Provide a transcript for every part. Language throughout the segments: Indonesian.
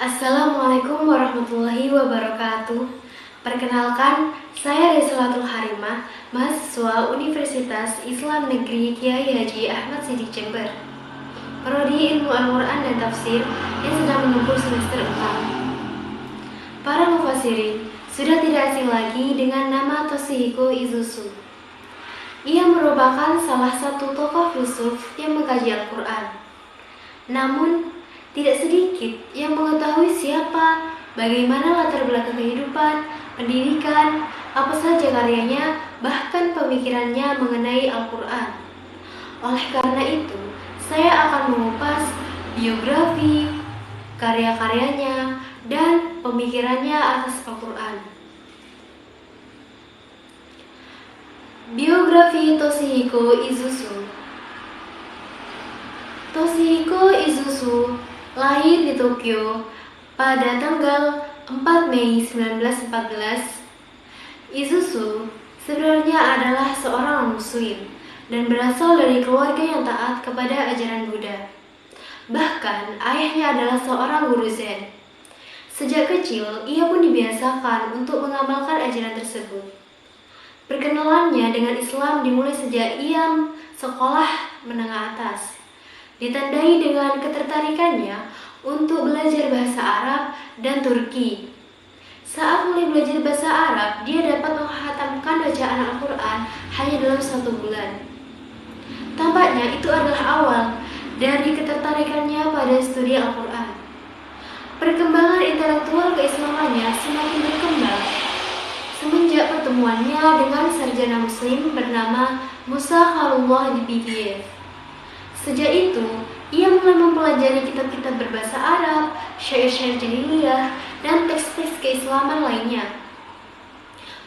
Assalamualaikum warahmatullahi wabarakatuh. Perkenalkan, saya Risalatul Harimah, mahasiswa Universitas Islam Negeri Kiai Haji Ahmad Siddiq Jember, Prodi Ilmu Al-Quran dan Tafsir yang sedang menempuh semester 4. Para mufassirin sudah tidak asing lagi dengan nama Toshihiko Izuzu. Ia merupakan salah satu tokoh filsuf yang mengkaji Al-Quran. Namun, tidak sedikit yang mengetahui siapa, bagaimana latar belakang kehidupan, pendidikan, apa saja karyanya, bahkan pemikirannya mengenai Al-Quran. Oleh karena itu, saya akan mengupas biografi, karya-karyanya, dan pemikirannya atas Al-Quran. Biografi Toshihiko Izuzu. Toshihiko Izuzu lahir di Tokyo pada tanggal 4 Mei 1914. Izuzu sebenarnya adalah seorang muslim dan berasal dari keluarga yang taat kepada ajaran Buddha. Bahkan ayahnya adalah seorang guru Zen. Sejak kecil, ia pun dibiasakan untuk mengamalkan ajaran tersebut. Perkenalannya dengan Islam dimulai sejak ia sekolah menengah atas, ditandai dengan ketertarikannya untuk belajar bahasa Arab dan Turki. Saat mulai belajar bahasa Arab, dia dapat menghatamkan bacaan Al-Quran hanya dalam 1 bulan. Tampaknya itu adalah awal dari ketertarikannya pada studi Al-Quran. Perkembangan intelektual keislamannya semakin berkembang semenjak pertemuannya dengan sarjana muslim bernama Musa Khalullah di PBF. Sejak itu, ia mulai mempelajari kitab-kitab berbahasa Arab, syair-syair jahiliyah, dan teks-teks keislaman lainnya.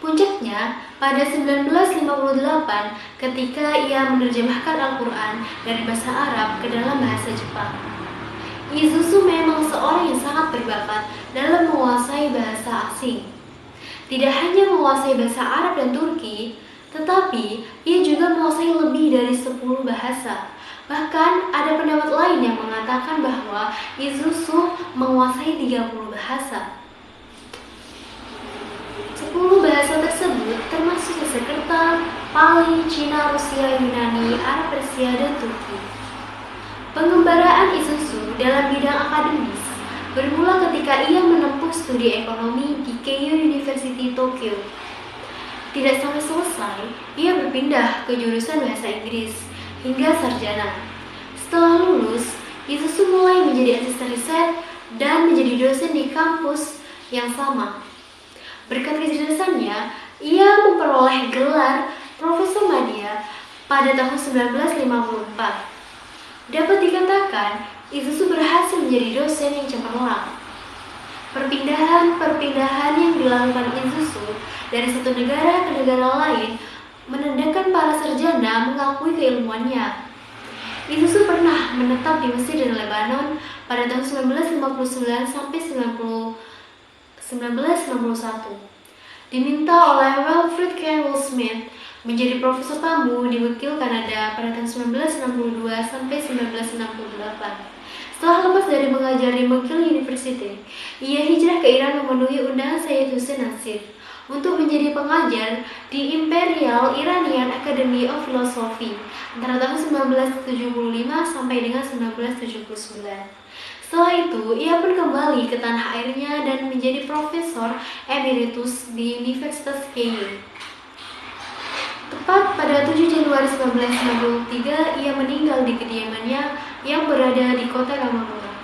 Puncaknya, pada 1958 ketika ia menerjemahkan Al-Quran dari bahasa Arab ke dalam bahasa Jepang. Izuzu memang seorang yang sangat berbakat dalam menguasai bahasa asing. Tidak hanya menguasai bahasa Arab dan Turki, tetapi ia juga menguasai lebih dari 10 bahasa. Bahkan ada pendapat lain yang mengatakan bahwa Izuzu menguasai 30 bahasa. 10 bahasa tersebut termasuk Sanskerta, Pali, Cina, Rusia, Yunani, Arab, Persia, dan Turki. Pengembaraan Izuzu dalam bidang akademis bermula ketika ia menempuh studi ekonomi di Keio University Tokyo. Tidak sampai selesai, ia berpindah ke jurusan bahasa Inggris hingga sarjana. Setelah lulus, Izuzu mulai menjadi asisten riset dan menjadi dosen di kampus yang sama. Berkat kecerdasannya, ia memperoleh gelar Profesor Madya pada tahun 1954. Dapat dikatakan, Izuzu berhasil menjadi dosen yang cemerlang. Perpindahan yang dilakukan Izuzu dari satu negara ke negara lain menandakan para sarjana mengakui keilmuannya. Izuzu pernah menetap di Mesir dan Lebanon pada tahun 1959 sampai 1961. Diminta oleh Wilfrid Carroll Smith menjadi profesor tamu di Wakil Kanada pada tahun 1962 sampai 1968. Setelah lepas dari mengajar di Wakil University, ia hijrah ke Iran memenuhi undangan Sayyid Hussein Nasir untuk menjadi pengajar di Imperial Iranian Academy of Philosophy antara tahun 1975 sampai dengan 1979. Setelah itu, ia pun kembali ke tanah airnya dan menjadi profesor emeritus di Universitas Keio. Tepat pada 7 Januari 1993, ia meninggal di kediamannya yang berada di kota Kamakura.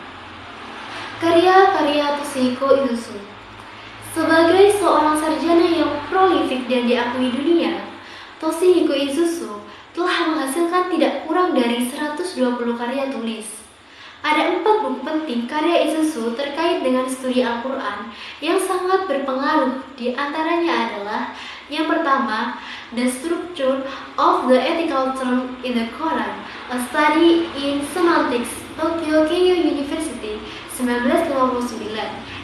Karya-karya Toshihiko Izuzu. Sebagai seorang sarjana yang prolifik dan diakui dunia, Toshihiko Izuzu telah menghasilkan tidak kurang dari 120 karya tulis. Ada 4 buku penting karya Izuzu terkait dengan studi Al-Quran yang sangat berpengaruh. Di antaranya adalah yang pertama, The Structure of the Ethical Term in the Quran, a Study in Semantics, Tokyo Keio University, 1959.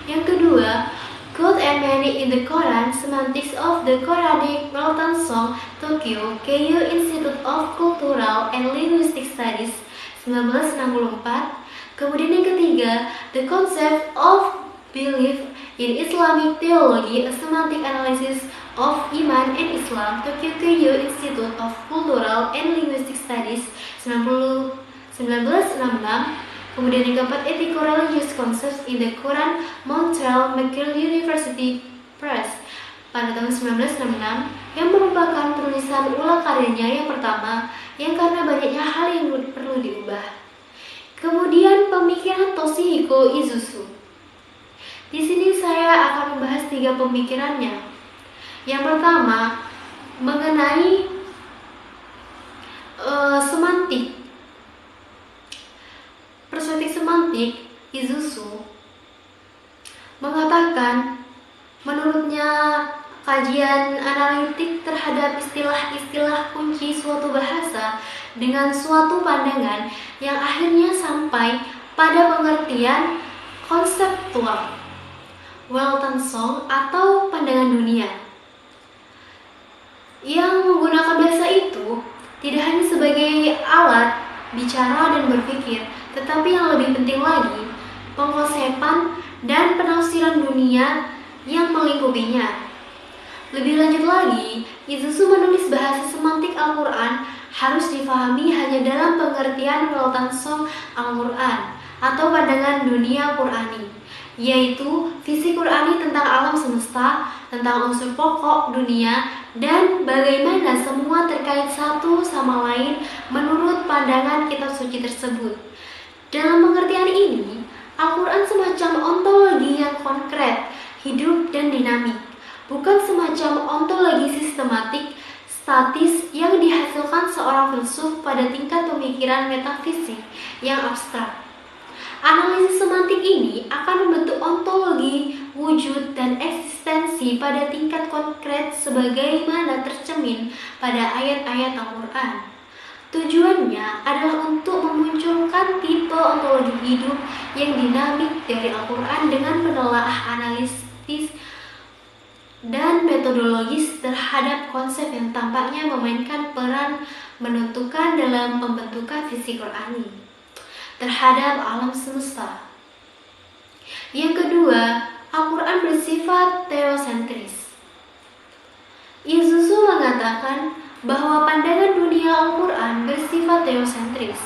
Yang kedua, Code and Meaning in the Quran, Semantics of the Quranic Melton Song, Tokyo Keio Institute of Cultural and Linguistic Studies, 1964. Kemudian yang ketiga, The Concept of belief in Islamic theology, a semantic analysis of Iman and Islam, Tokyo Keio Institute of Cultural and Linguistic Studies, 1966. Kemudian yang keempat, Ethico-Religious Concepts in the Quran, Montreal McGill University Press, pada tahun 1966, yang merupakan penulisan ulang karyanya yang pertama, yang karena banyaknya hal yang perlu diubah. Kemudian pemikiran Toshihiko Izuzu. Di sini saya akan membahas 3 pemikirannya. Yang pertama, mengenai semantik. Perspektif semantik, Izuzu mengatakan, menurutnya kajian analitik terhadap istilah-istilah kunci suatu bahasa dengan suatu pandangan yang akhirnya sampai pada pengertian konseptual, Weltanschauung atau pandangan dunia, yang menggunakan bahasa itu tidak hanya sebagai alat bicara dan berpikir, tetapi yang lebih penting lagi, pengkonsepan dan penafsiran dunia yang melingkupinya. Lebih lanjut lagi, Izuzu menulis bahasa semantik Al-Quran harus difahami hanya dalam pengertian Weltanschauung Al-Quran atau pandangan dunia Qurani, yaitu visi Qurani tentang alam semesta, tentang unsur pokok dunia, dan bagaimana semua terkait satu sama lain menurut pandangan kitab suci tersebut. Dalam pengertian ini, Al-Quran semacam ontologi yang konkret, hidup dan dinamik, bukan semacam ontologi sistematik, statis yang dihasilkan seorang filsuf pada tingkat pemikiran metafisik yang abstrak. Analisis semantik ini akan membentuk ontologi, wujud, dan eksistensi pada tingkat konkret sebagaimana tercermin pada ayat-ayat Al-Quran. Tujuannya adalah untuk memunculkan tipe ontologi hidup yang dinamik dari Al-Quran dengan penelaah analisis dan metodologis terhadap konsep yang tampaknya memainkan peran menentukan dalam pembentukan visi Qurani terhadap alam semesta. Yang kedua, Al-Quran bersifat teosentris. Izuzu mengatakan bahwa pandangan dunia Al-Quran bersifat teosentris.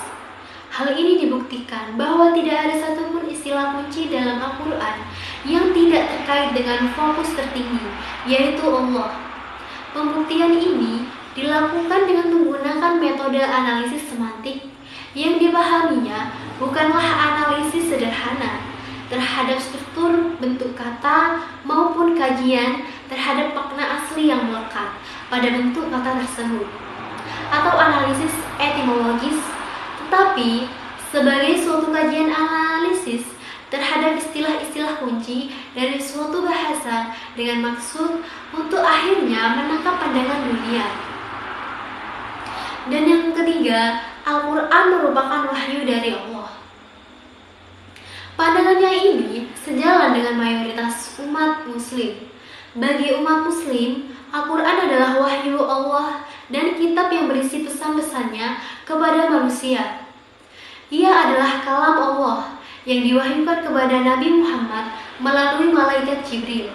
Hal ini dibuktikan bahwa tidak ada satupun istilah kunci dalam Al-Quran yang tidak terkait dengan fokus tertinggi, yaitu Allah. Pembuktian ini dilakukan dengan menggunakan metode analisis semantik yang dipahaminya bukanlah analisis sederhana terhadap struktur bentuk kata maupun kajian terhadap makna asli yang melekat pada bentuk kata tersebut atau analisis etimologis, tetapi sebagai suatu kajian analisis terhadap istilah-istilah kunci dari suatu bahasa dengan maksud untuk akhirnya menangkap pandangan dunia. Dan yang ketiga, Al-Quran merupakan wahyu dari Allah. Pandangannya ini sejalan dengan mayoritas umat muslim. Bagi umat muslim, Al-Quran adalah wahyu Allah dan kitab yang berisi pesan-pesannya kepada manusia. Ia adalah kalam Allah yang diwahyukan kepada Nabi Muhammad melalui malaikat Jibril.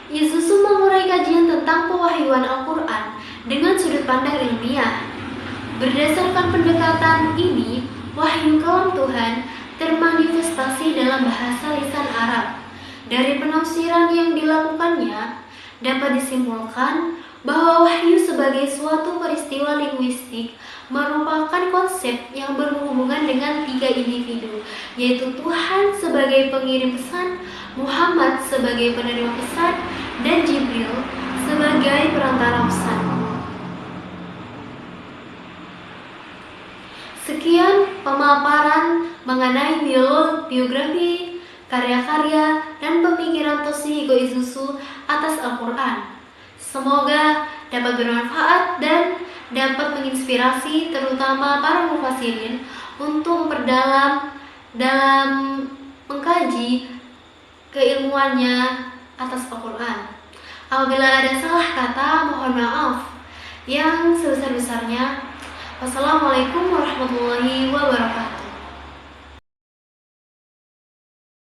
Izuzu mengurai kajian tentang pewahyuan Al-Quran dengan sudut pandang ilmiah. Berdasarkan pendekatan ini, wahyu kalam Tuhan termanifestasi dalam bahasa lisan Arab. Dari penafsiran yang dilakukannya, dapat disimpulkan bahwa wahyu sebagai suatu peristiwa linguistik merupakan konsep yang berhubungan dengan 3 individu, yaitu Tuhan sebagai pengirim pesan, Muhammad sebagai penerima pesan, dan Jibril sebagai perantara pesan. Sekian pemaparan mengenai biografi, karya-karya, dan pemikiran Toshihiko Izuzu atas Al-Quran. Semoga dapat bermanfaat dan dapat menginspirasi terutama para mufassirin untuk memperdalam dalam mengkaji keilmuannya atas Al-Quran. Apabila ada salah kata, mohon maaf yang sebesar-besarnya. Wassalamualaikum warahmatullahi wabarakatuh.